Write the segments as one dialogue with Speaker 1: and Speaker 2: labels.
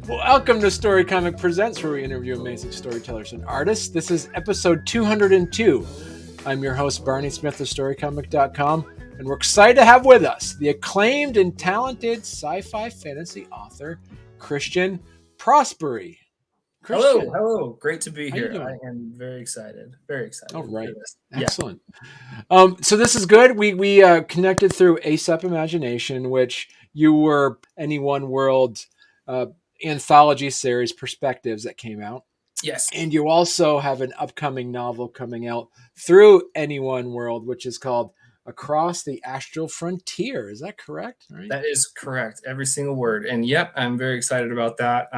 Speaker 1: Welcome to Storycomic Presents, where we interview amazing storytellers and artists. This is episode 202. I'm your host, Barney Smith of Storycomic.com, and we're excited to have with us the acclaimed and talented sci-fi fantasy author, Chrisitan Prosperie.
Speaker 2: Chrisitan. Hello. Great to be
Speaker 1: How you
Speaker 2: here.
Speaker 1: doing?
Speaker 2: I am very excited. Very excited.
Speaker 1: All right.
Speaker 2: For this.
Speaker 1: Excellent. So this is good. We connected through ASAP Imagination, which you were Any One World anthology series Perspectives that came out.
Speaker 2: Yes.
Speaker 1: And you also have an upcoming novel coming out through Any One World, which is called Across the Astral Frontier. Is that correct?
Speaker 2: Right? That is correct. Every single word. And yep, I'm very excited about that.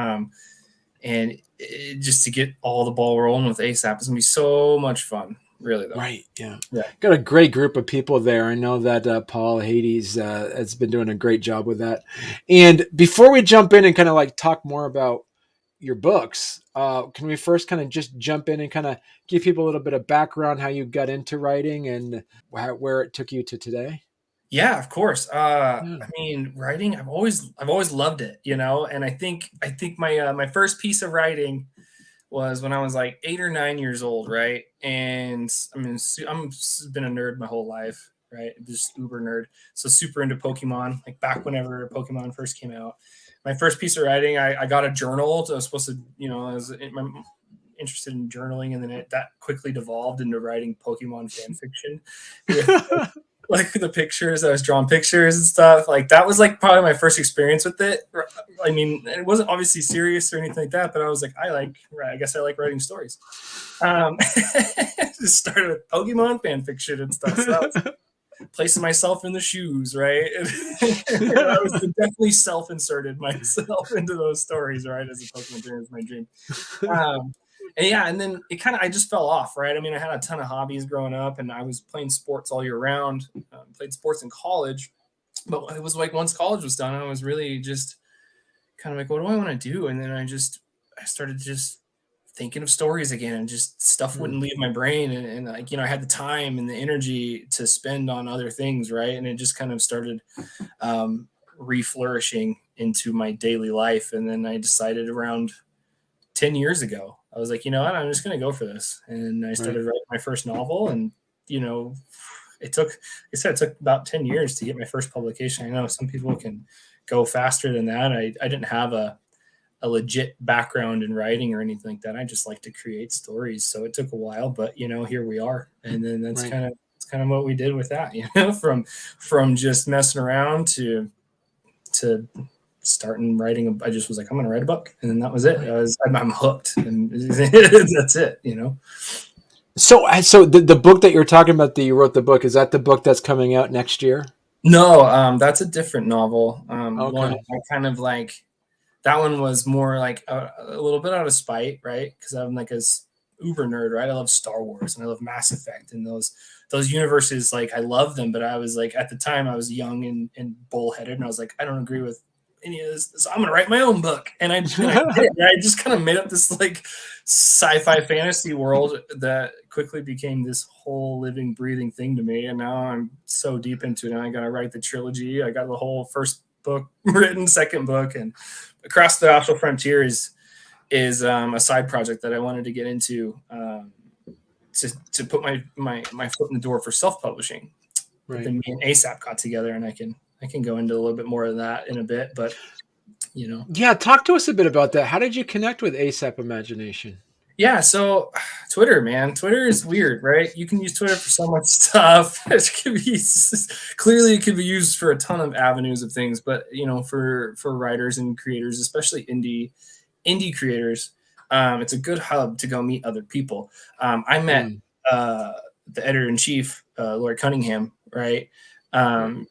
Speaker 2: Just to get all the ball rolling with ASAP is going to be so much fun. Really, though.
Speaker 1: Right. Yeah. Got a great group of people there. I know that Paul Hades has been doing a great job with that. And before we jump in and kind of like talk more about your books, can we first kind of just jump in and kind of give people a little bit of background, how you got into writing and where it took you to today?
Speaker 2: Yeah, of course. I mean, writing, I've always loved it, you know, and I think my first piece of writing was when I was like 8 or 9 years old, right? And I mean, I'm been a nerd my whole life, right? Just uber nerd. So super into Pokemon, like back whenever Pokemon first came out. My first piece of writing, I got a journal. So I was supposed to, you know, I was interested in journaling, and then that quickly devolved into writing Pokemon fan fiction. Like the pictures, I was drawing pictures and stuff. Like that was like probably my first experience with it. I mean, it wasn't obviously serious or anything like that, but I was like, I guess I like writing stories. Just started with Pokemon fan fiction and stuff. So I was placing myself in the shoes, right? I was definitely self-inserted myself into those stories, right? As a Pokemon fan is my dream. And then I just fell off, right? I mean, I had a ton of hobbies growing up, and I was playing sports all year round. Played sports in college, but it was like once college was done, I was really just kind of like, what do I want to do? And then I started just thinking of stories again, and just stuff wouldn't leave my brain, and like, you know, I had the time and the energy to spend on other things, right? And it just kind of started reflourishing into my daily life. And then I decided around 10 years ago, I was like, you know what, I'm just going to go for this. And I started writing my first novel, and, you know, it took about 10 years to get my first publication. I know some people can go faster than that. I didn't have a legit background in writing or anything like that. I just like to create stories. So it took a while, but, you know, here we are. And then that's kind of what we did with that, you know, from just messing around to starting writing. I just was like, I'm going to write a book. And then that was it. I'm hooked, and that's it, you know?
Speaker 1: So the book that you're talking about, that you wrote the book, is that the book that's coming out next year?
Speaker 2: No, that's a different novel.
Speaker 1: Okay.
Speaker 2: One I kind of like, that one was more like a little bit out of spite, right? Because I'm like a uber nerd, right? I love Star Wars and I love Mass Effect, and those universes, like I love them. But I was like, at the time I was young and bullheaded, and I was like, I don't agree with any of this, so I'm gonna write my own book. And I just kind of made up this like sci-fi fantasy world that quickly became this whole living, breathing thing to me. And now I'm so deep into it, and I gotta write the trilogy. I got the whole first book written, second book, and Across the Astral Frontier is a side project that I wanted to get into, to put my foot in the door for self-publishing. Right. But then me and ASAP got together, and I can go into a little bit more of that in a bit, but you know.
Speaker 1: Yeah, talk to us a bit about that. How did you connect with ASAP Imagination?
Speaker 2: Yeah, so Twitter, man. Twitter is weird, right? You can use Twitter for so much stuff. Clearly it could be used for a ton of avenues of things, but you know, for writers and creators, especially indie creators, it's a good hub to go meet other people. I met the editor-in-chief, Lori Cunningham, right? We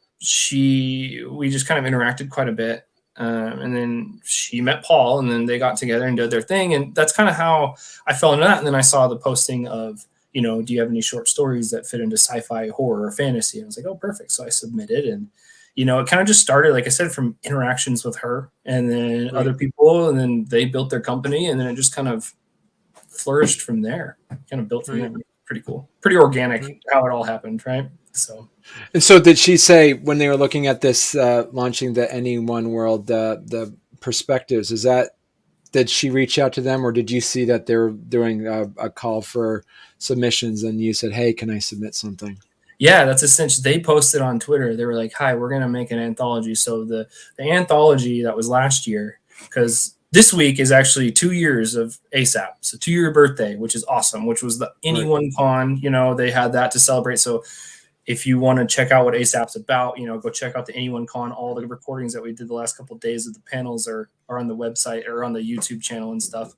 Speaker 2: just kind of interacted quite a bit. And then she met Paul, and then they got together and did their thing. And that's kind of how I fell into that. And then I saw the posting of, you know, do you have any short stories that fit into sci-fi, horror, or fantasy? And I was like, oh, perfect. So I submitted, and, you know, it kind of just started, like I said, from interactions with her and then other people, and then they built their company, and then it just kind of flourished from there. Kind of built from there. Pretty cool. Pretty organic how it all happened, right?
Speaker 1: And so did she say, when they were looking at this, launching the Any One World, the Perspectives, is that did she reach out to them, or did you see that they're doing a call for submissions and you said, hey, can I submit something?
Speaker 2: Yeah, that's essentially, they posted on Twitter. They were like, hi, we're going to make an anthology. So the anthology that was last year, because this week is actually 2 years of ASAP. So 2-year birthday, which is awesome, which was the Anyone Con, they had that to celebrate. So if you want to check out what ASAP's about, go check out the Anyone Con. All the recordings that we did the last couple of days of the panels are on the website or on the YouTube channel and stuff.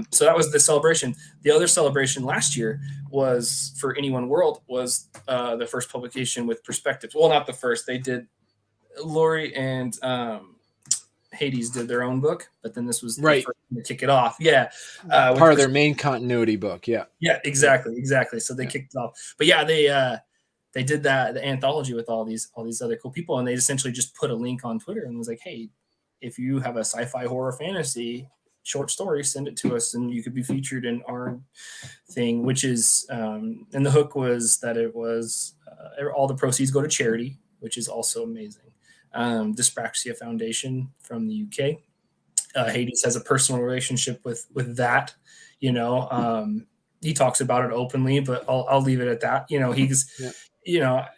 Speaker 2: So that was the celebration. The other celebration last year was for Anyone World was the first publication with Perspectives. Well, not the first. They did, Lori and Hades did their own book, but then this was the first to kick it off. Yeah.
Speaker 1: Part of their main continuity book. Yeah.
Speaker 2: Yeah, exactly. So they kicked it off. But yeah, they did the anthology with all these other cool people, and they essentially just put a link on Twitter and was like, hey, if you have a sci-fi horror fantasy short story, send it to us and you could be featured in our thing, which is and the hook was that it was all the proceeds go to charity, which is also amazing. Dyspraxia Foundation from the UK. Hades has a personal relationship with that, he talks about it openly, but I'll leave it at that.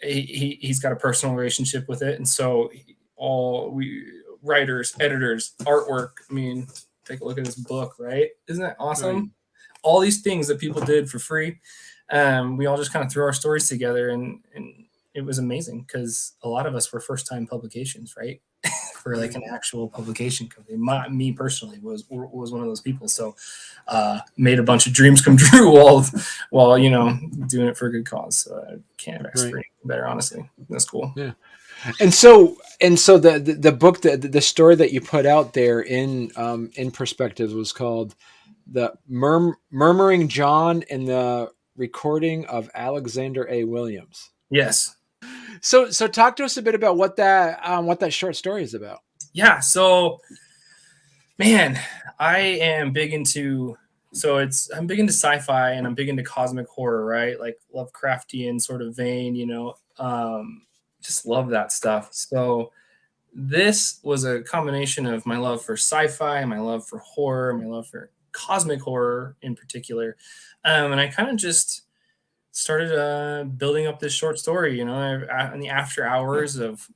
Speaker 2: He's got a personal relationship with it. And so all we writers, editors, artwork, take a look at this book, right? Isn't that awesome? Right. All these things that people did for free. We all just kind of threw our stories together, and it was amazing because a lot of us were first time publications, right? For like an actual publication company. Me personally was one of those people. So made a bunch of dreams come true while doing it for a good cause. So I can't ask for anything better, honestly. That's cool.
Speaker 1: Yeah. And so the book, the story that you put out there in Perspectives was called The Murmuring John and the Recording of Alexander A. Williams.
Speaker 2: Yes.
Speaker 1: So talk to us a bit about what that short story is about.
Speaker 2: Yeah. So, man, I am big into sci-fi and I'm big into cosmic horror, right? Like Lovecraftian sort of vein, just love that stuff. So this was a combination of my love for sci-fi, my love for horror, my love for cosmic horror in particular. And I kind of just started building up this short story, in the after hours of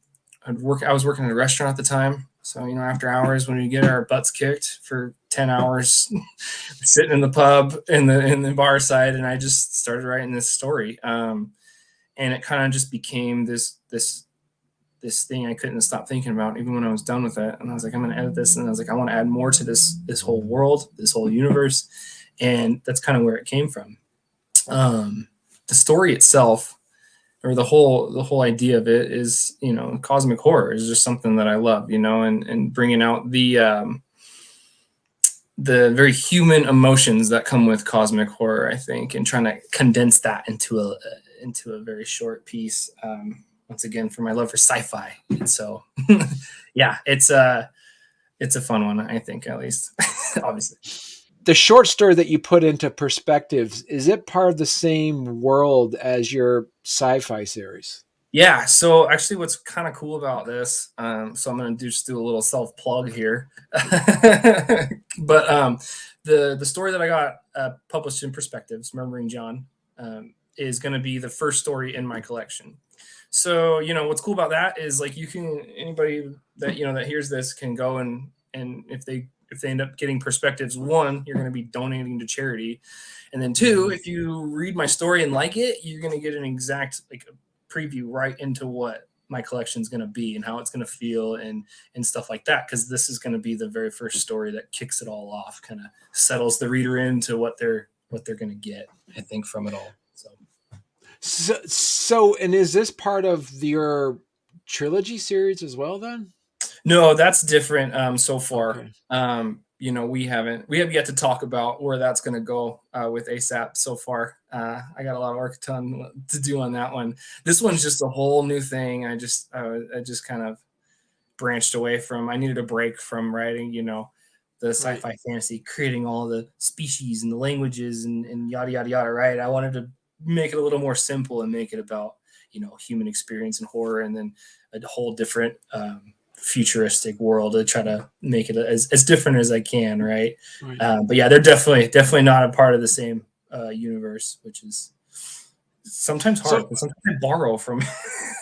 Speaker 2: I was working at a restaurant at the time. So, after hours when we get our butts kicked for 10 hours, sitting in the pub in the bar side, and I just started writing this story. And it kind of just became this thing I couldn't stop thinking about, even when I was done with it. And I was like, I'm going to edit this. And I was like, I want to add more to this whole world, this whole universe. And that's kind of where it came from. The story itself, or the whole idea of it is, cosmic horror is just something that I love, and bringing out the very human emotions that come with cosmic horror, I think, and trying to condense that into a very short piece. Once again, for my love for sci-fi. And so, yeah, it's a fun one, I think, at least, obviously.
Speaker 1: The short story that you put into Perspectives, is it part of the same world as your sci-fi series?
Speaker 2: Yeah. So actually what's kind of cool about this, so I'm going to just do a little self-plug here. But the story that I got published in Perspectives, Murmuring John, is going to be the first story in my collection. So, what's cool about that is like anybody that, that hears this can go and if they end up getting Perspectives, 1, you're going to be donating to charity. And then 2, if you read my story and like it, you're going to get an exact preview right into what my collection is going to be and how it's going to feel and stuff like that. Cause this is going to be the very first story that kicks it all off, kind of settles the reader into what they're going to get, I think, from it all.
Speaker 1: So, and is this part of your trilogy series as well then?
Speaker 2: No, that's different so far. Okay. We have yet to talk about where that's going to go with ASAP so far. I got a lot of work to do on that one. This one's just a whole new thing. I just kind of branched away from, I needed a break from writing, the sci-fi fantasy, creating all the species and the languages and yada, yada, yada, right? I wanted to make it a little more simple and make it about, human experience and horror, and then a whole different futuristic world to try to make it as different as I can, right?
Speaker 1: Right.
Speaker 2: But yeah, they're definitely not a part of the same universe, which is sometimes hard.
Speaker 1: So
Speaker 2: Sometimes I borrow from,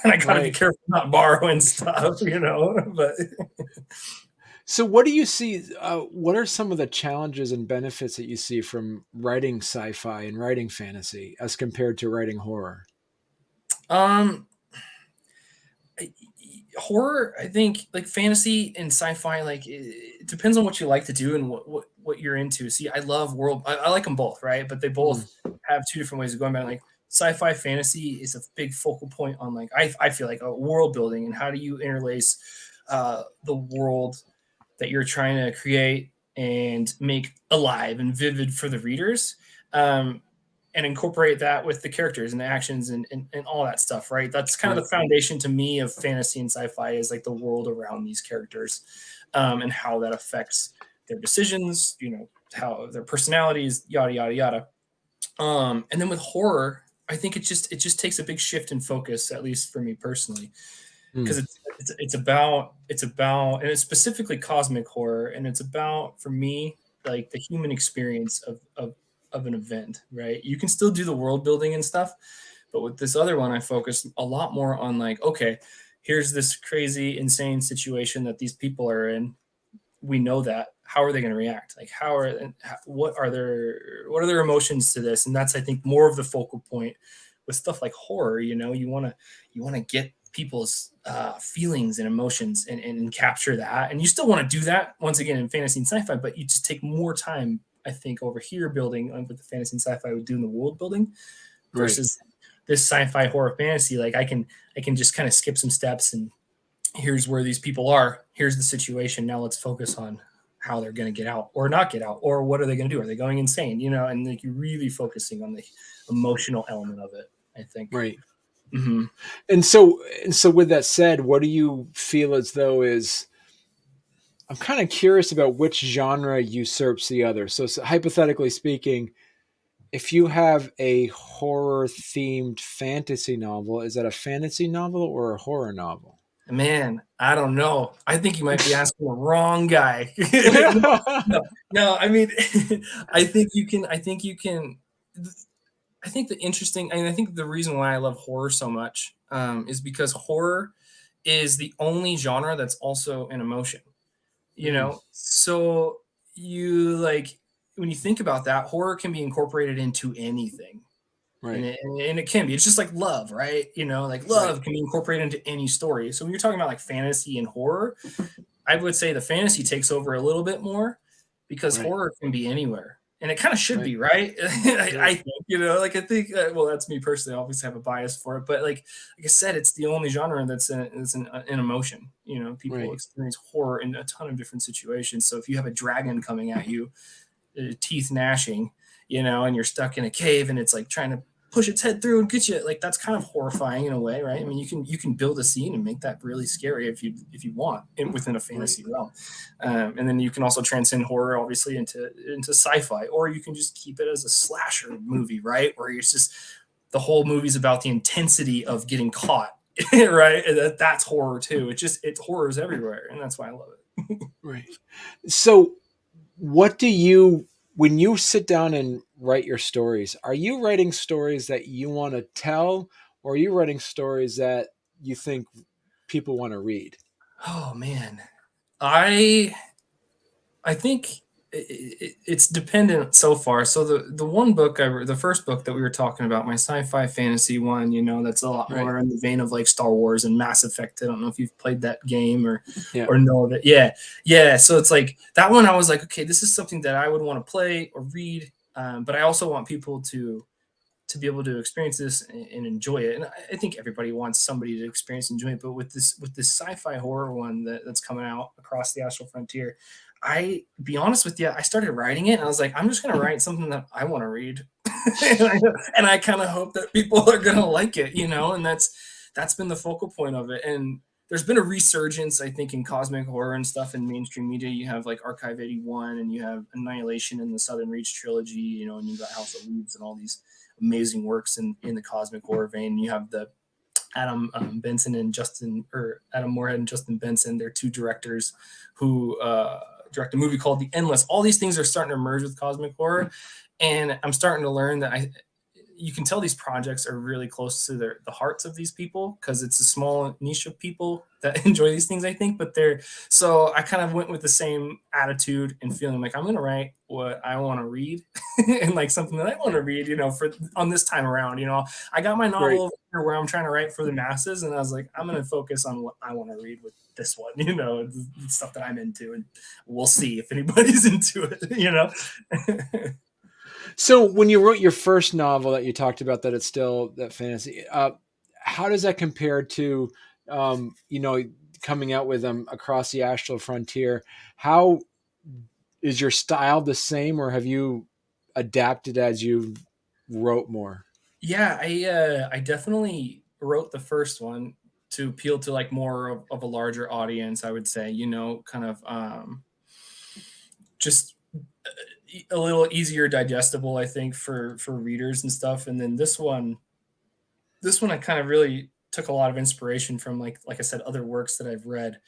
Speaker 2: and I gotta be
Speaker 1: right.
Speaker 2: careful not borrowing stuff, you know. But
Speaker 1: So what do you see? What are some of the challenges and benefits that you see from writing sci-fi and writing fantasy as compared to writing horror?
Speaker 2: um, horror, I think, like fantasy and sci-fi, like it depends on what you like to do and what you're into. See, I love world. I like them both, right? But they
Speaker 1: Mm,
Speaker 2: both have two different ways of going about it. Like sci-fi fantasy is a big focal point on like I feel like a world building and how do you interlace the world that you're trying to create and make alive and vivid for the readers. And incorporate that with the characters and the actions and all that stuff, right? That's kind of
Speaker 1: right.
Speaker 2: the foundation to me of fantasy and sci-fi is like the world around these characters, and how that affects their decisions, you know, how their personalities, yada yada yada. And then with horror, I think it just takes a big shift in focus, at least for me personally,
Speaker 1: Mm,
Speaker 2: because it's about and it's specifically cosmic horror, and it's about for me like the human experience of an event, right? You can still do the world building and stuff, but with this other one I focused a lot more on like, okay, here's this crazy insane situation that these people are in. We know that. How are they going to react? Like what are their emotions to this? And that's, I think, more of the focal point with stuff like horror. You know, you want to get people's feelings and emotions and capture that, and you still want to do that once again in fantasy and sci-fi, but you just take more time, I think, over here building with the fantasy and sci-fi with doing the world building
Speaker 1: right.
Speaker 2: versus this sci-fi horror fantasy. Like I can just kind of skip some steps, and here's where these people are, here's the situation, now let's focus on how they're going to get out or not get out, or what are they going to do, are they going insane, you know? And like you're really focusing on the emotional element of it, I think.
Speaker 1: Right.
Speaker 2: Hmm.
Speaker 1: And so with that said, what do you feel as though is I'm kind of curious about which genre usurps the other. So hypothetically speaking, if you have a horror themed fantasy novel, is that a fantasy novel or a horror novel?
Speaker 2: Man, I don't know, I think you might be asking the wrong guy. No, no, I mean, I think the interesting, and I think the reason why I love horror so much, is because horror is the only genre that's also an emotion, you
Speaker 1: Mm,
Speaker 2: know? So you like when you think about that, horror can be incorporated into anything. And
Speaker 1: right.
Speaker 2: it can be. It's just like love, right? You know, like
Speaker 1: Right.
Speaker 2: love can be incorporated into any story. So when you're talking about like fantasy and horror, I would say the fantasy takes over a little bit more because
Speaker 1: Right.
Speaker 2: horror can be anywhere. And it kind of should
Speaker 1: Right.
Speaker 2: be, right? I
Speaker 1: Right.
Speaker 2: think, you know, like I think, well, that's me personally. I obviously have a bias for it, but like I said, it's the only genre that's an emotion. You know, people
Speaker 1: Right.
Speaker 2: experience horror in a ton of different situations. So if you have a dragon coming at you, teeth gnashing, you know, and you're stuck in a cave and it's like trying to push its head through and get you, like that's kind of horrifying in a way, right? I mean, you can build a scene and make that really scary if you want within a
Speaker 1: Right.
Speaker 2: fantasy realm. And then you can also transcend horror obviously into sci-fi, or you can just keep it as a slasher movie, right, where it's just the whole movie's about the intensity of getting caught. Right, and that's horror too. It's horrors everywhere, and that's why I love it.
Speaker 1: Right. So what do you when you sit down and write your stories, are you writing stories that you want to tell, or are you writing stories that you think people want to read?
Speaker 2: Oh man, I I think it's dependent so far. So the one book the first book that we were talking about, my sci-fi fantasy one, you know, that's a lot
Speaker 1: Right.
Speaker 2: more in the vein of like Star Wars and Mass Effect. I don't know if you've played that game
Speaker 1: Yeah.
Speaker 2: or know of it. Yeah, yeah. So it's like that one. I was like, okay, this is something that I would want to play or read, but I also want people to be able to experience this and enjoy it. And I think everybody wants somebody to experience and enjoy it. But with this sci-fi horror one that's coming out across the astral frontier, I be honest with you, I started writing it and I was like, I'm just gonna write something that I want to read. And I kind of hope that people are gonna like it, you know, and that's been the focal point of it. And there's been a resurgence, I think, in cosmic horror and stuff in mainstream media. You have like Archive 81 and you have Annihilation in the Southern Reach trilogy, you know, and you've got House of Leaves and all these amazing works in the cosmic horror vein. You have the Adam Benson and Justin, or Adam Moorhead and Justin Benson. They're two directors who direct a movie called The Endless. All these things are starting to merge with cosmic horror, and I'm starting to learn that you can tell these projects are really close to the hearts of these people, because it's a small niche of people that enjoy these things, I think. But so I kind of went with the same attitude and feeling like I'm going to write what I want to read and like something that I want to read, for on this time around. I got my novel over here where I'm trying to write for the masses, and I was like, I'm going to focus on what I want to read with this one, the stuff that I'm into, and we'll see if anybody's into it.
Speaker 1: So when you wrote your first novel that you talked about, that it's still that fantasy, how does that compare to, coming out with them Across the Astral Frontier? How is your style the same, or have you adapted as you wrote more?
Speaker 2: Yeah, I definitely wrote the first one to appeal to like more of a larger audience, I would say, kind of just a little easier digestible, I think, for readers and stuff. And then this one I kind of really took a lot of inspiration from, like I said, other works that I've read,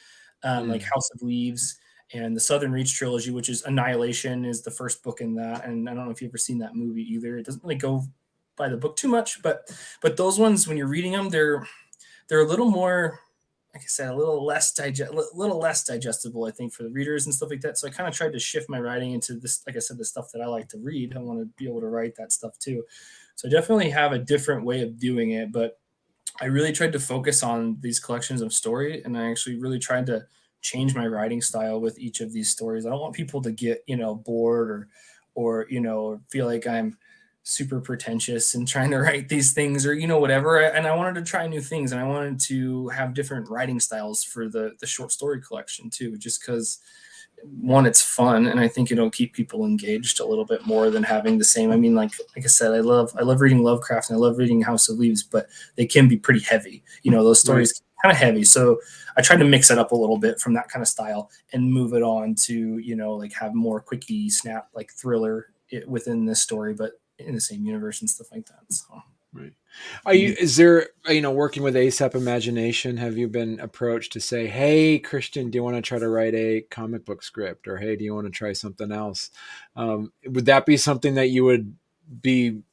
Speaker 2: like House of Leaves and the Southern Reach trilogy, which is Annihilation is the first book in that. And I don't know if you've ever seen that movie either. It doesn't really go by the book too much, but those ones, when you're reading them, they're a little more, like I said, a little less digestible, I think, for the readers and stuff like that. So I kind of tried to shift my writing into this, like I said, the stuff that I like to read. I want to be able to write that stuff too. So I definitely have a different way of doing it, but I really tried to focus on these collections of story, and I actually really tried to change my writing style with each of these stories. I don't want people to get, bored or feel like I'm super pretentious and trying to write these things, or whatever. And I wanted to try new things, and I wanted to have different writing styles for the short story collection too, just because, one, it's fun, and I think it'll keep people engaged a little bit more than having the same. I mean, like I said, I love reading Lovecraft and I love reading House of Leaves, but they can be pretty heavy. Those stories kind of heavy. So I tried to mix it up a little bit from that kind of style and move it on to, like have more quickie snap, like thriller within this story, but in the same universe and stuff like that. So.
Speaker 1: Right. Is there, working with ASAP Imagination, have you been approached to say, hey, Christian, do you want to try to write a comic book script? Or, hey, do you want to try something else? Would that be something that you would be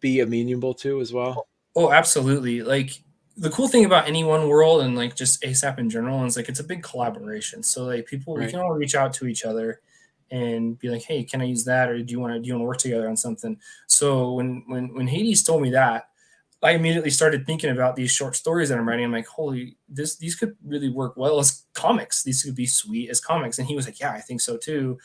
Speaker 1: amenable to as well?
Speaker 2: Oh, absolutely. Like, the cool thing about any one world and like just ASAP in general is like it's a big collaboration. So like we can all reach out to each other and be like, hey, can I use that? Or do you want to work together on something? So when Hades told me that, I immediately started thinking about these short stories that I'm writing. I'm like, holy, these could really work well as comics. These could be sweet as comics. And he was like, yeah, I think so too.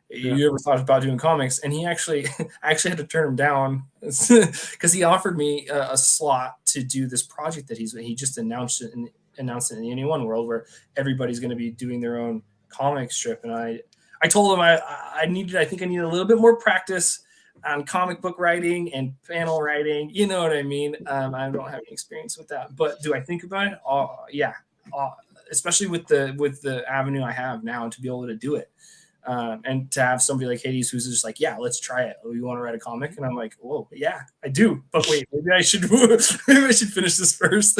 Speaker 2: You ever thought about doing comics? And he actually, I actually had to turn him down because he offered me a slot to do this project that he just announced it in the Anyone world, where everybody's going to be doing their own comic strip. And I told him I needed a little bit more practice on comic book writing and panel writing. You know what I mean? I don't have any experience with that, but do I think about it? Oh yeah. Especially with the avenue I have now to be able to do it. And to have somebody like Hades who's just like, yeah, let's try it. Oh, you want to write a comic? And I'm like, whoa, yeah, I do. But wait, maybe I should finish this first,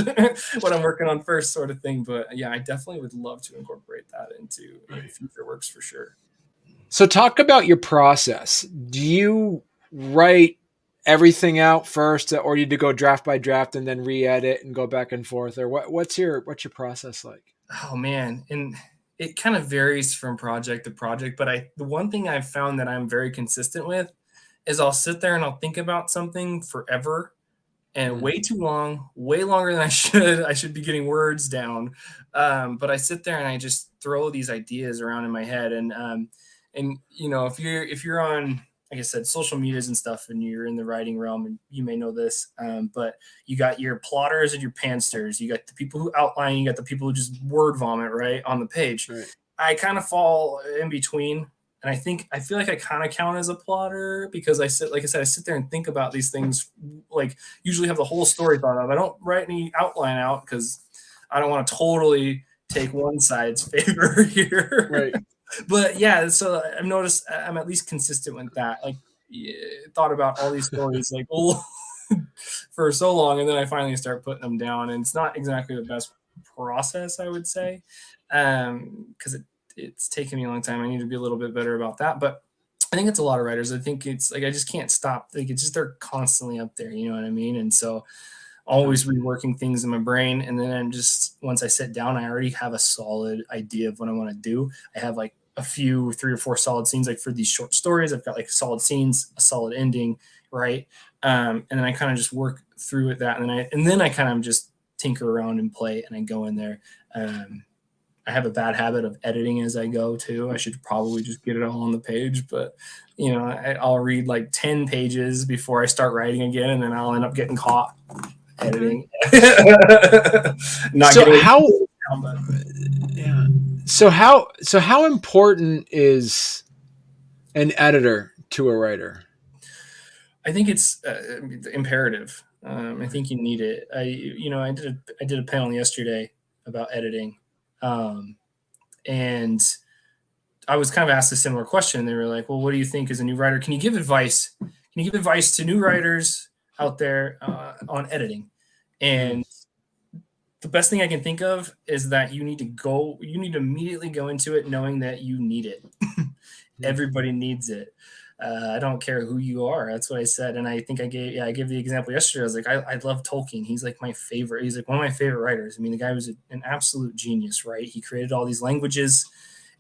Speaker 2: what I'm working on first, sort of thing. But yeah, I definitely would love to incorporate that into future works for sure.
Speaker 1: So talk about your process. Do you write everything out first, or you do go draft by draft and then re-edit and go back and forth? Or what's your process like?
Speaker 2: Oh man. And it kind of varies from project to project, but the one thing I've found that I'm very consistent with is I'll sit there and I'll think about something forever and way too long, way longer than I should. I should be getting words down. But I sit there and I just throw these ideas around in my head. And if you're on, like I said, social medias and stuff, and you're in the writing realm, and you may know this, but you got your plotters and your pansters. You got the people who outline. You got the people who just word vomit right on the page. Right. I kind of fall in between, and I feel like I kind of count as a plotter because I sit there and think about these things. Like, usually have the whole story thought of. I don't write any outline out because I don't want to totally take one side's favor here.
Speaker 1: Right.
Speaker 2: But yeah, so I've noticed I'm at least consistent with that. Like, thought about all these stories, like, oh, for so long, and then I finally start putting them down, and it's not exactly the best process, I would say, because it's taken me a long time. I need to be a little bit better about that, but I think it's a lot of writers. I think it's like I just can't stop. Like it's just they're constantly up there. You know what I mean? And so always reworking things in my brain. And then I'm just once I sit down, I already have a solid idea of what I want to do. I have like a few 3 or 4 solid scenes. Like for these short stories, I've got like solid scenes, a solid ending, right? And then I kind of just work through it that, and then I kind of just tinker around and play, and I go in there. I have a bad habit of editing as I go too. I should probably just get it all on the page, but I'll read like 10 pages before I start writing again, and then I'll end up getting caught editing. Not
Speaker 1: so
Speaker 2: getting
Speaker 1: how
Speaker 2: down, but
Speaker 1: yeah. So how important is an editor to a writer?
Speaker 2: I think it's imperative. I think you need it. I did a panel yesterday about editing, and I was kind of asked a similar question. They were like, "Well, what do you think as a new writer? Can you give advice? Can you give advice to new writers out there on editing?" And the best thing I can think of is that you need to immediately go into it knowing that you need it. Everybody needs it. I don't care who you are. That's what I said. And I think I gave the example yesterday. I was like, I love Tolkien. He's like my favorite. He's like one of my favorite writers. I mean, the guy was an absolute genius, right? He created all these languages,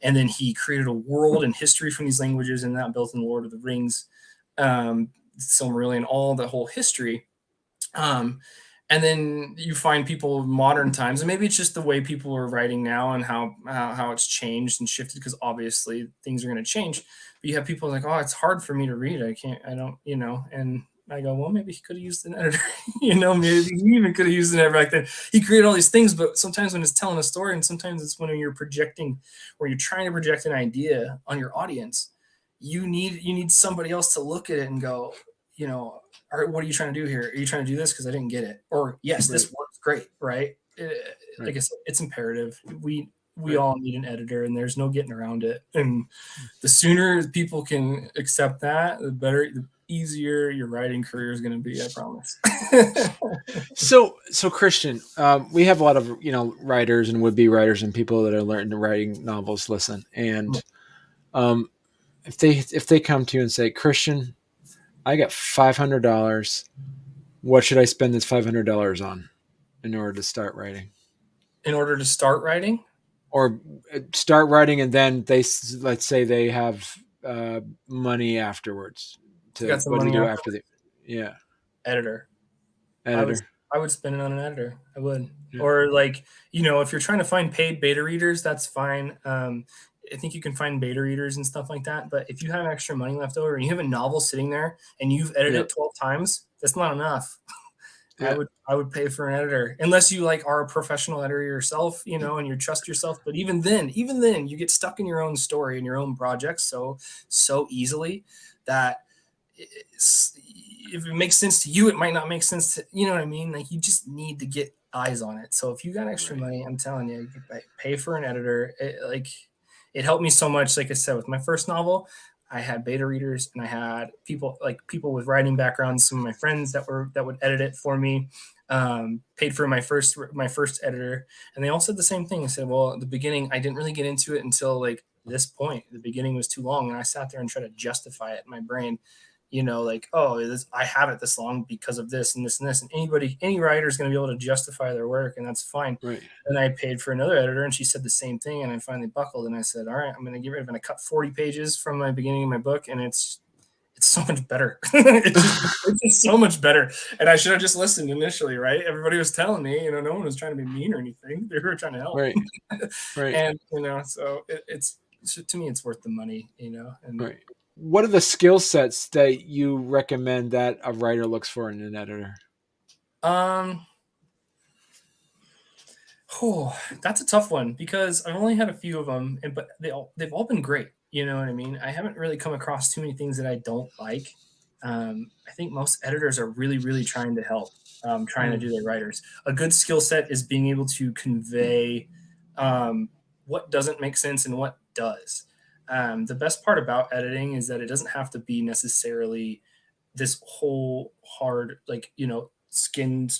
Speaker 2: and then he created a world and history from these languages, and that built in Lord of the Rings, Silmarillion, all the whole history. And then you find people of modern times, and maybe it's just the way people are writing now and how it's changed and shifted, because obviously things are going to change. But you have people like, oh, it's hard for me to read. I don't, and I go, well, maybe he could have used an editor. Maybe he even could have used an editor back then. He created all these things, but sometimes when it's telling a story, and sometimes it's when you're projecting, or you're trying to project an idea on your audience, you need somebody else to look at it and go, what are you trying to do here? Are you trying to do this because I didn't get it? Or yes, this works great, right? Like I said, it's imperative. We all need an editor, and there's no getting around it. And the sooner people can accept that, the better, the easier your writing career is going to be. I promise.
Speaker 1: So Christian, we have a lot of writers and would-be writers and people that are learning to writing novels. Listen, and if they come to you and say, Christian, I got $500. What should I spend this $500 on in order to start writing?
Speaker 2: In order to start writing,
Speaker 1: or start writing, and then let's say they have money afterwards. What do you do after the
Speaker 2: editor?
Speaker 1: Editor.
Speaker 2: I would spend it on an editor. I would. Yeah. Or like, if you're trying to find paid beta readers, that's fine. I think you can find beta readers and stuff like that. But if you have extra money left over and you have a novel sitting there and you've edited it 12 times, that's not enough. Yeah. I would pay for an editor, unless you are a professional editor yourself, and you trust yourself. But even then you get stuck in your own story and your own projects so easily that if it makes sense to you, it might not make sense to, you know what I mean? Like, you just need to get eyes on it. So if you got extra money, I'm telling you, pay for an editor. It helped me so much. Like I said, with my first novel, I had beta readers, and I had people with writing backgrounds, some of my friends that would edit it for me, paid for my first editor. And they all said the same thing. I said, well, at the beginning, I didn't really get into it until this point. The beginning was too long, and I sat there and tried to justify it in my brain. I have it this long because of this and this and this. And any writer is going to be able to justify their work, and that's fine.
Speaker 1: Right.
Speaker 2: And I paid for another editor, and she said the same thing. And I finally buckled, and I said, all right, I'm going to get rid of it. I'm going to cut 40 pages from my beginning of my book, and it's so much better. it's just so much better. And I should have just listened initially, right? Everybody was telling me, no one was trying to be mean or anything. They were trying to help.
Speaker 1: Right. Right.
Speaker 2: And, so it's to me, it's worth the money, and
Speaker 1: right. What are the skill sets that you recommend that a writer looks for in an editor?
Speaker 2: That's a tough one, because I've only had a few of them, but they've all been great. You know what I mean? I haven't really come across too many things that I don't like. I think most editors are really, really trying to help, trying to do their writers. A good skill set is being able to convey what doesn't make sense and what does. The best part about editing is that it doesn't have to be necessarily this whole hard, like,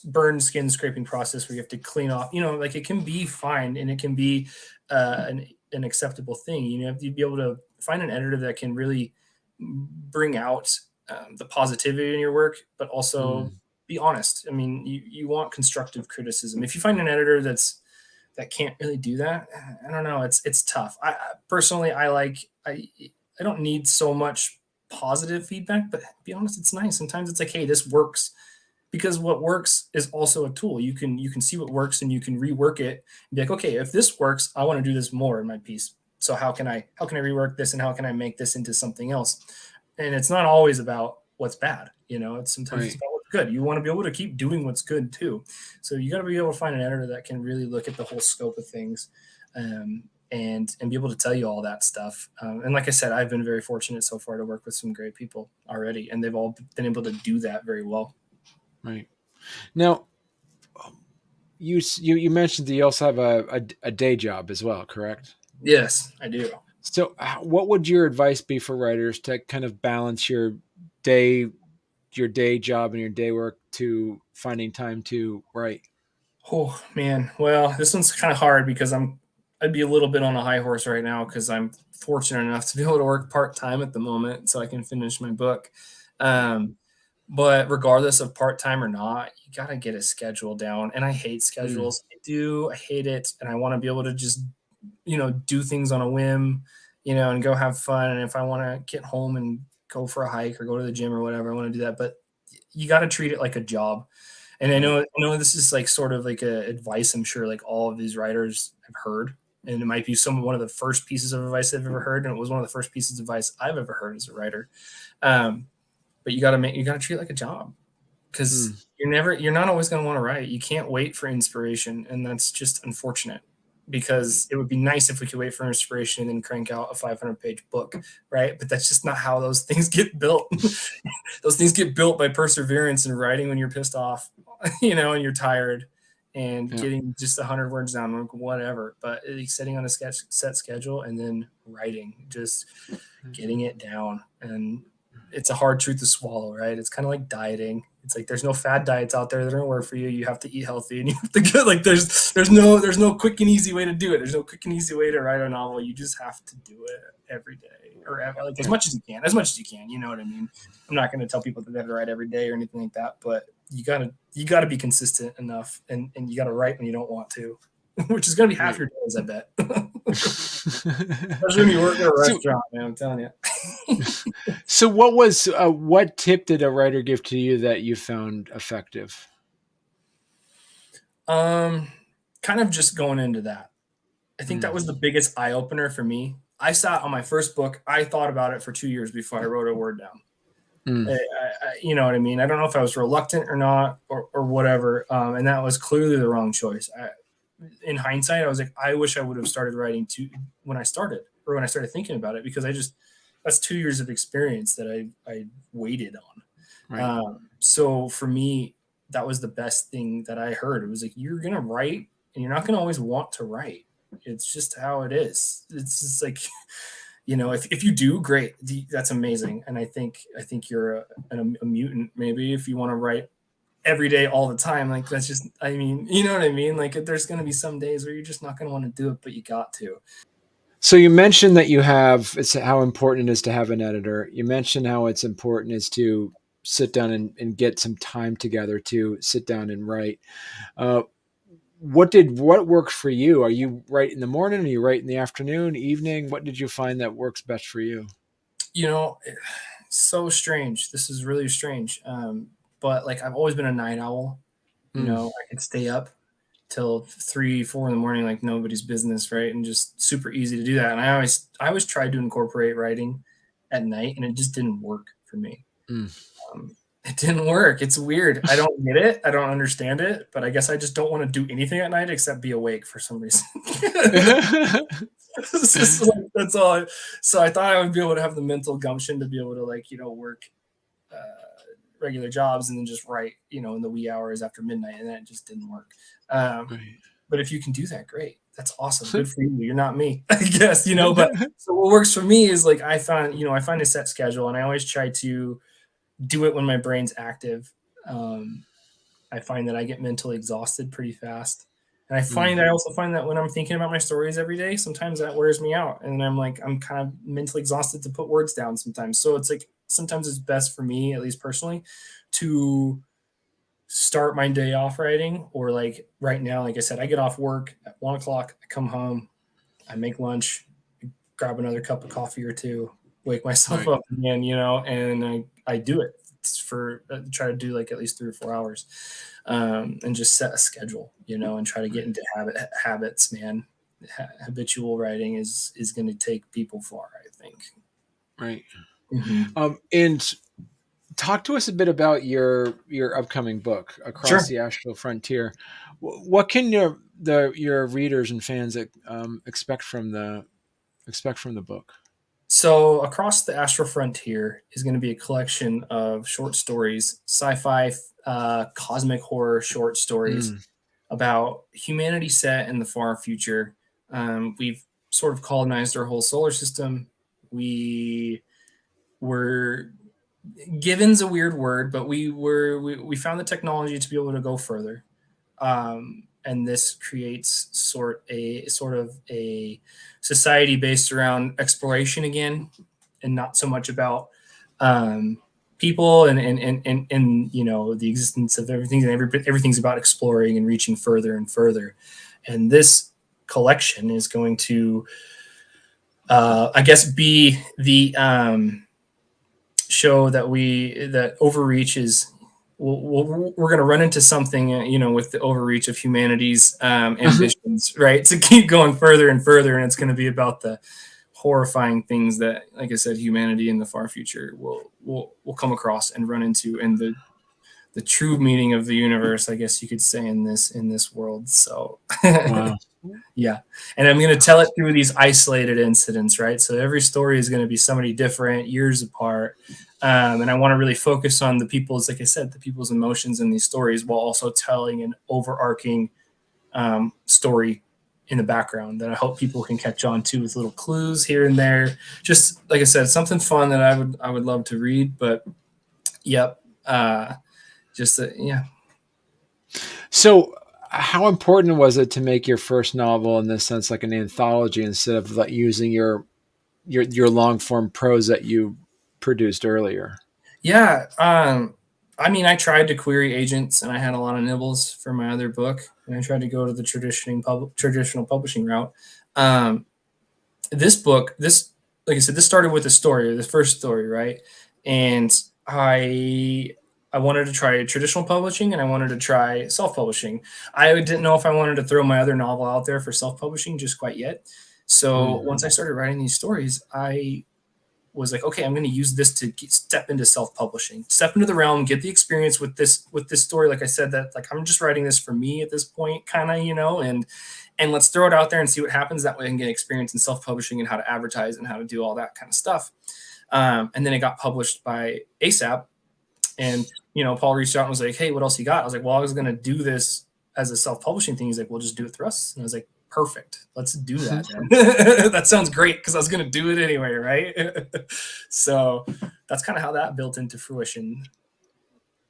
Speaker 2: burn skin scraping process where you have to clean off, like it can be fine and it can be an acceptable thing. You have to be able to find an editor that can really bring out the positivity in your work, but also be honest. I mean, you want constructive criticism. If you find an editor that can't really do that, I don't know. It's tough. I personally, I don't need so much positive feedback, but to be honest, it's nice. Sometimes it's like, hey, this works, because what works is also a tool. You can see what works and you can rework it and be like, okay, if this works, I want to do this more in my piece. So how can I rework this and how can I make this into something else? And it's not always about what's bad. It's sometimes it's about what's good. You want to be able to keep doing what's good too. So you got to be able to find an editor that can really look at the whole scope of things, and be able to tell you all that stuff. And like I said, I've been very fortunate so far to work with some great people already, and they've all been able to do that very well.
Speaker 1: Right. Now, you mentioned that you also have a day job as well, correct?
Speaker 2: Yes, I do.
Speaker 1: So, what would your advice be for writers to kind of balance day job and your day work to finding time to write?
Speaker 2: Oh man, well, this one's kind of hard because I'd be a little bit on a high horse right now because I'm fortunate enough to be able to work part time at the moment, so I can finish my book. But regardless of part time or not, you got to get a schedule down. And I hate schedules. I do. I hate it, and I want to be able to just do things on a whim, and go have fun. And if I want to get home and go for a hike or go to the gym or whatever, I want to do that. But you got to treat it like a job. And I know this is like sort of like a advice I'm sure like all of these writers have heard, and it might be one of the first pieces of advice they've ever heard, and it was one of the first pieces of advice I've ever heard as a writer. But you got to treat it like a job, because you're not always going to want to write. You can't wait for inspiration, and that's just unfortunate, because it would be nice if we could wait for inspiration and then crank out a 500-page book, right? But that's just not how those things get built. Those things get built by perseverance and writing when you're pissed off, and you're tired, and getting just 100 words down, like whatever. But setting on a set schedule and then writing, just getting it down. And it's a hard truth to swallow, right? It's kind of like dieting. It's like there's no fad diets out there that don't work for you. You have to eat healthy, and you have to get like there's no quick and easy way to do it. There's no quick and easy way to write a novel. You just have to do it every day, or like as much as you can. You know what I mean? I'm not going to tell people that they have to write every day or anything like that, but you gotta be consistent enough, and you gotta write when you don't want to, which is going to be half your days, I bet. Especially when you work at a restaurant, man, I'm telling you.
Speaker 1: So what tip did a writer give to you that you found effective?
Speaker 2: Kind of just going into that. I think that was the biggest eye opener for me. I sat on my first book. I thought about it for 2 years before I wrote a word down. You know what I mean? I don't know if I was reluctant or not, or whatever. And that was clearly the wrong choice. In hindsight, I was like, I wish I would have started writing when I started thinking about it, because that's 2 years of experience that I waited on. Right. So for me, that was the best thing that I heard. It was like, you're going to write, and you're not going to always want to write. It's just how it is. It's just like, if you do, great. That's amazing. And I think you're a mutant, maybe, if you want to write every day, all the time. Like, that's just, I mean, you know what I mean? Like, there's going to be some days where you're just not going to want to do it, but you got to.
Speaker 1: So you mentioned that it's how important it is to have an editor. You mentioned how it's important is to sit down and get some time together to sit down and write. What worked for you? Are you write in the morning? Are you write in the afternoon, evening? What did you find that works best for you?
Speaker 2: So strange. This is really strange. But like, I've always been a night owl. I could stay up till 3, 4 in the morning, like nobody's business, right? And just super easy to do that. And I always tried to incorporate writing at night, and it just didn't work for me. It didn't work. It's weird. I don't get it. I don't understand it, but I guess I just don't want to do anything at night except be awake for some reason. That's all. So I thought I would be able to have the mental gumption to be able to work regular jobs and then just write, in the wee hours after midnight, and that just didn't work. But if you can do that, great. That's awesome. Good for you. You're not me, I guess, But so what works for me is like I find a set schedule, and I always try to do it when my brain's active. I find that I get mentally exhausted pretty fast. And I also find that when I'm thinking about my stories every day, sometimes that wears me out. And I'm kind of mentally exhausted to put words down sometimes. So it's like, sometimes it's best for me, at least personally, to start my day off writing. Or like right now, like I said, I get off work at 1 o'clock, I come home, I make lunch, grab another cup of coffee or two, wake myself up again, and I do it for try to do like at least 3 or 4 hours, and just set a schedule, and try to get into habits, man. Habitual writing is going to take people far, I think.
Speaker 1: Right.
Speaker 2: Mm-hmm.
Speaker 1: And talk to us a bit about your upcoming book, Across the Astral Frontier. What can your readers and fans expect from the book?
Speaker 2: So, Across the Astral Frontier is going to be a collection of short stories, sci-fi, cosmic horror short stories about humanity set in the far future. We've sort of colonized our whole solar system. We were given's a weird word, but we found the technology to be able to go further. And this creates sort of a society based around exploration again, and not so much about people and the existence of everything, and everything's about exploring and reaching further and further. And this collection is going to, I guess, be the show that overreach is. We're going to run into something, with the overreach of humanity's ambitions, right? To keep going further and further. And it's going to be about the horrifying things that, like I said, humanity in the far future will come across and run into, and the true meaning of the universe, I guess you could say, in this world. So,
Speaker 1: Wow.
Speaker 2: Yeah. And I'm going to tell it through these isolated incidents, right? So every story is going to be somebody different, years apart. And I want to really focus on the people's, like I said, the people's emotions in these stories, while also telling an overarching story in the background that I hope people can catch on to, with little clues here and there. Just like I said, something fun that I would love to read. But yep, yeah.
Speaker 1: So, how important was it to make your first novel in this sense like an anthology, instead of like using your long form prose that you produced earlier?
Speaker 2: Yeah. I mean, I tried to query agents, and I had a lot of nibbles for my other book, and I tried to go to the traditional publishing route. Um, this book, like I said, this started with a story, the first story, right? And I wanted to try traditional publishing, and I wanted to try self-publishing. I didn't know if I wanted to throw my other novel out there for self-publishing just quite yet. So once I started writing these stories, I was like, okay, I'm going to use this to step into self-publishing, step into the realm, get the experience with this story. Like I said, that like I'm just writing this for me at this point, kind of, and let's throw it out there and see what happens. That way I can get experience in self-publishing and how to advertise and how to do all that kind of stuff. And then it got published by ASAP, and Paul reached out and was like, hey, what else you got? I was like, well, I was going to do this as a self-publishing thing. He's like, well, just do it through us. And I was like, perfect, let's do that then. That sounds great, because I was going to do it anyway, right? So that's kind of how that built into fruition.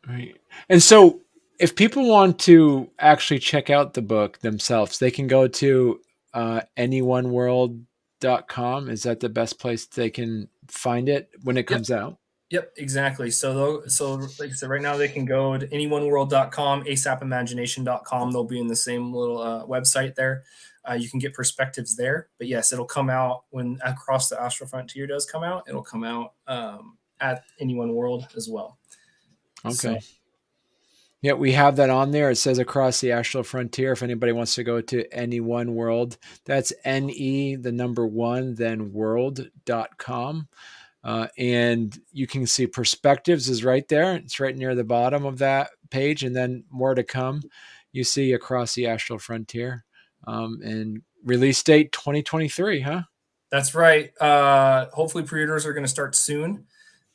Speaker 1: Right. And so, if people want to actually check out the book themselves, they can go to anyoneworld.com. Is that the best place they can find it when it comes out?
Speaker 2: Yep, exactly. So like I said, right now they can go to anyoneworld.com, asapimagination.com. They'll be in the same little website there. You can get perspectives there. But yes, it'll come out when Across the Astral Frontier does come out. It'll come out at Anyone World as well.
Speaker 1: Okay.
Speaker 2: So,
Speaker 1: yeah, we have that on there. It says Across the Astral Frontier. If anybody wants to go to Anyone World, that's NE, the number one, then world.com. And you can see perspectives is right there. It's right near the bottom of that page. And then more to come. You see Across the Astral Frontier. And release date 2023, huh?
Speaker 2: that's right. Hopefully pre-orders are going to start soon.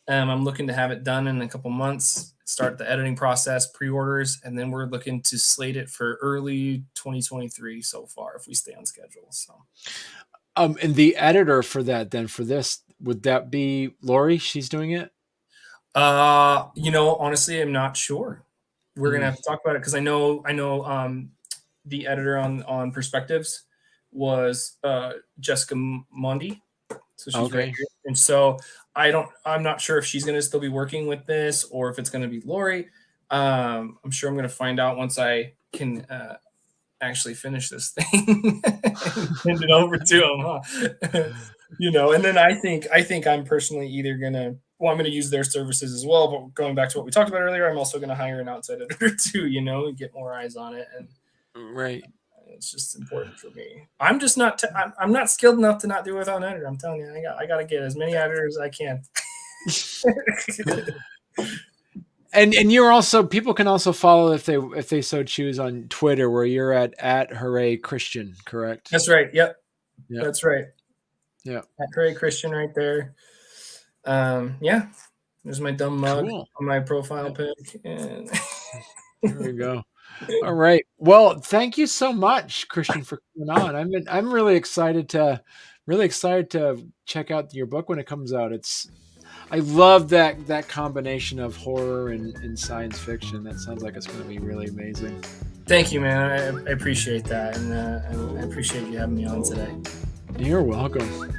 Speaker 2: I'm looking to have it done in a couple months, start the editing process, pre-orders, and then we're looking to slate it for early 2023 so far, if we stay on schedule. So,
Speaker 1: and the editor for that, then for this, would that be Lori? She's doing it?
Speaker 2: Honestly, I'm not sure. We're gonna have to talk about it because I know the editor on Perspectives was Jessica Mondi, so she's right
Speaker 1: Okay.
Speaker 2: here, and so I'm not sure if she's gonna still be working with this or if it's gonna be Lori. I'm sure I'm gonna find out once I can actually finish this thing and send it over to him, huh? And then I think I'm personally either gonna I'm gonna use their services as well. But going back to what we talked about earlier, I'm also gonna hire an outside editor too, and get more eyes on it. And
Speaker 1: Right.
Speaker 2: it's just important for me. I'm just not I'm not skilled enough to not do it without an editor. I'm telling you, I got to get as many editors as I can.
Speaker 1: And you're also, people can also follow if they so choose on Twitter, where you're at Hooray Christian, correct?
Speaker 2: That's right. Yep.
Speaker 1: Yeah.
Speaker 2: That's right.
Speaker 1: Yeah.
Speaker 2: At Hooray Christian right there. Yeah. There's my dumb mug on my profile pic. And
Speaker 1: there we go. All right. Well, thank you so much, Christian, for coming on. I'm really excited to check out your book when it comes out. I love that combination of horror and science fiction. That sounds like it's going to be really amazing.
Speaker 2: Thank you, man. I appreciate that, and I appreciate you having me on today.
Speaker 1: You're welcome.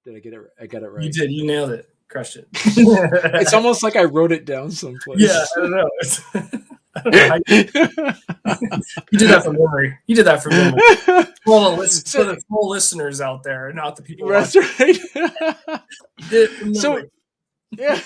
Speaker 1: Did I get it? I got it right.
Speaker 2: You did. You nailed it. Crushed it.
Speaker 1: It's almost like I wrote it down someplace.
Speaker 2: Yeah, I don't know. You did that from memory. You did that from memory. For the full listeners out there, not the people.
Speaker 1: That's right.
Speaker 2: You did it from memory.
Speaker 1: So, yeah.